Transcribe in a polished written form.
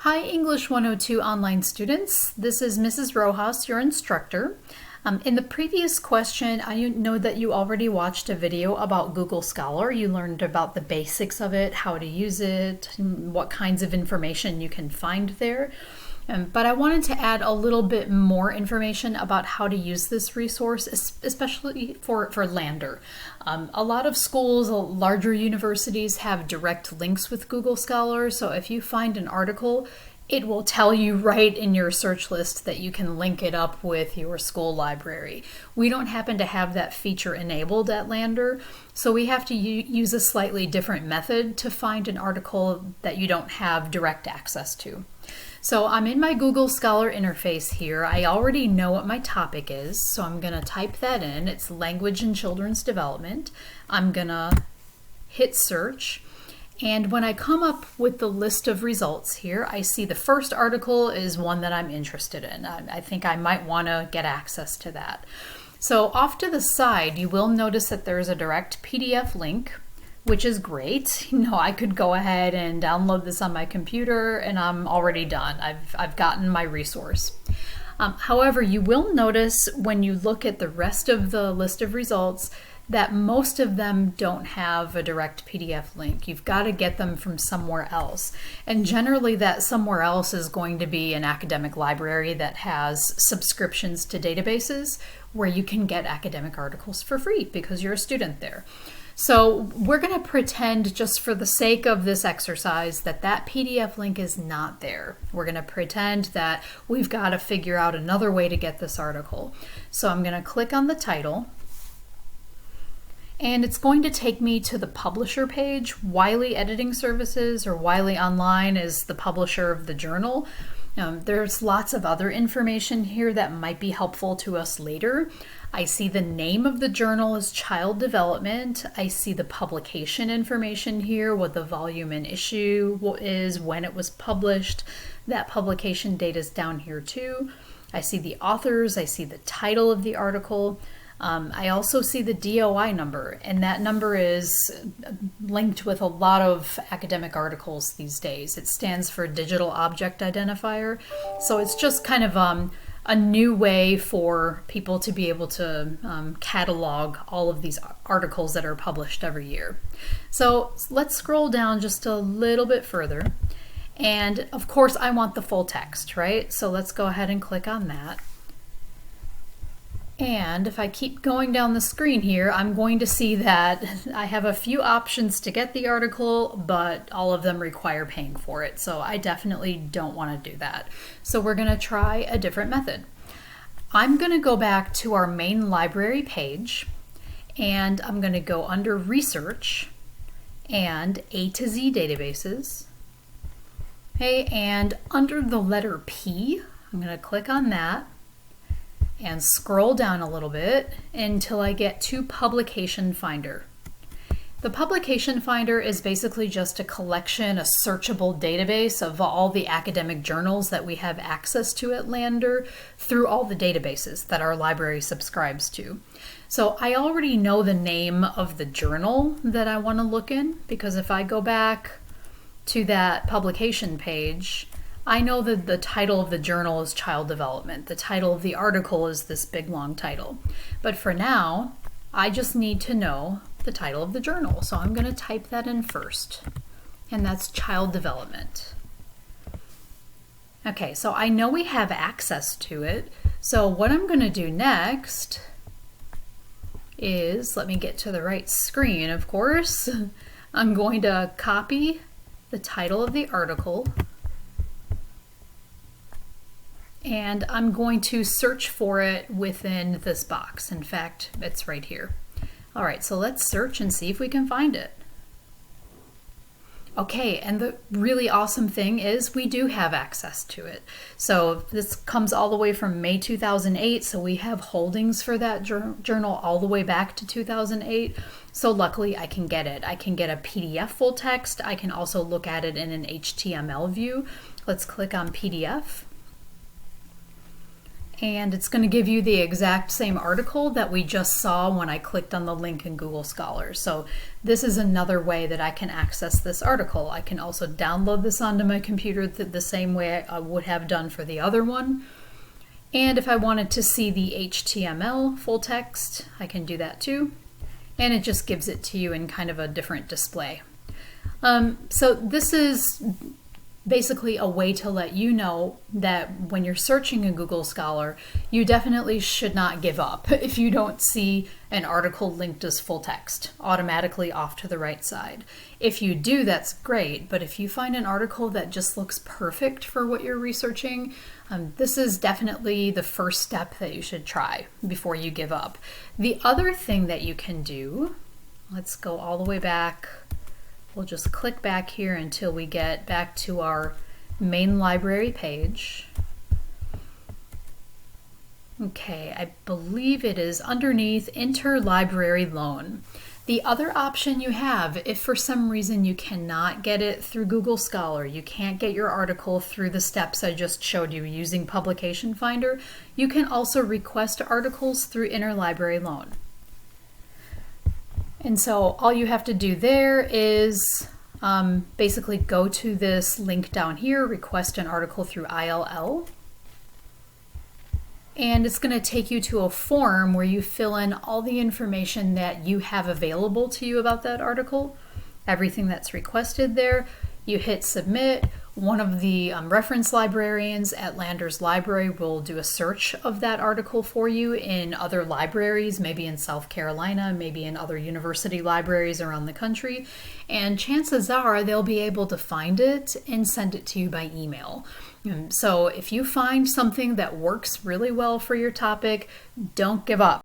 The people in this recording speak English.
Hi English 102 online students. This is Mrs. Rojas, your instructor. In the previous question, I know that you already watched a video about Google Scholar. You learned about the basics of it, how to use it, what kinds of information you can find there. But I wanted to add a little bit more information about how to use this resource, especially for Lander. A lot of schools, larger universities have direct links with Google Scholar, so if you find an article, it will tell you right in your search list that you can link it up with your school library. We don't happen to have that feature enabled at Lander, so we have to use a slightly different method to find an article that you don't have direct access to. So I'm in my Google Scholar interface here. I already know what my topic is, so I'm going to type that in. It's Language and Children's Development. I'm going to hit search. And when I come up with the list of results here, I see the first article is one that I'm interested in. I think I might want to get access to that. So off to the side, you will notice that there's a direct PDF link, which is great. I could go ahead and download this on my computer and I'm already done. I've gotten my resource. However, you will notice when you look at the rest of the list of results that most of them don't have a direct PDF link. You've got to get them from somewhere else. And generally that somewhere else is going to be an academic library that has subscriptions to databases where you can get academic articles for free because you're a student there. So we're going to pretend, just for the sake of this exercise, that PDF link is not there. We're going to pretend that we've got to figure out another way to get this article. So I'm going to click on the title, and it's going to take me to the publisher page. Wiley Editing Services, or Wiley Online, is the publisher of the journal. There's lots of other information here that might be helpful to us later. I see the name of the journal is Child Development. I see the publication information here, what the volume and issue is, when it was published. That publication date is down here too. I see the authors, I see the title of the article. I also see the DOI number, and that number is linked with a lot of academic articles these days. It stands for Digital Object Identifier, so it's just kind of a new way for people to be able to catalog all of these articles that are published every year. So let's scroll down just a little bit further, and of course I want the full text, right? So let's go ahead and click on that. And if I keep going down the screen here, I'm going to see that I have a few options to get the article, but all of them require paying for it. So I definitely don't want to do that. So we're going to try a different method. I'm going to go back to our main library page, and I'm going to go under Research and A to Z Databases. Okay, and under the letter P, I'm going to click on that and scroll down a little bit until I get to Publication Finder. The Publication Finder is basically just a collection, a searchable database of all the academic journals that we have access to at Lander through all the databases that our library subscribes to. So I already know the name of the journal that I want to look in, because if I go back to that publication page, I know that the title of the journal is Child Development. The title of the article is this big long title. But for now, I just need to know the title of the journal. So I'm going to type that in first, and that's Child Development. Okay, so I know we have access to it. So what I'm going to do next is, let me get to the right screen, of course. I'm going to copy the title of the article, and I'm going to search for it within this box. In fact, it's right here. All right, so let's search and see if we can find it. Okay, and the really awesome thing is we do have access to it. So this comes all the way from May 2008, so we have holdings for that journal all the way back to 2008. So luckily I can get it. I can get a PDF full text. I can also look at it in an HTML view. Let's click on PDF. and it's going to give you the exact same article that we just saw when I clicked on the link in Google Scholar. So this is another way that I can access this article. I can also download this onto my computer the same way I would have done for the other one. And if I wanted to see the HTML full text, I can do that too. And it just gives it to you in kind of a different display. So this is basically a way to let you know that when you're searching in Google Scholar, you definitely should not give up if you don't see an article linked as full text automatically off to the right side. If you do, that's great, but if you find an article that just looks perfect for what you're researching, this is definitely the first step that you should try before you give up. The other thing that you can do, let's go all the way back. We'll just click back here until we get back to our main library page. Okay, I believe it is underneath Interlibrary Loan. The other option you have, if for some reason you cannot get it through Google Scholar, you can't get your article through the steps I just showed you using Publication Finder, you can also request articles through Interlibrary Loan. And so all you have to do there is basically go to this link down here, request an article through ILL. And it's going to take you to a form where you fill in all the information that you have available to you about that article, everything that's requested there. You hit submit. One of the reference librarians at Landers Library will do a search of that article for you in other libraries, maybe in South Carolina, maybe in other university libraries around the country, and chances are they'll be able to find it and send it to you by email. So if you find something that works really well for your topic, don't give up.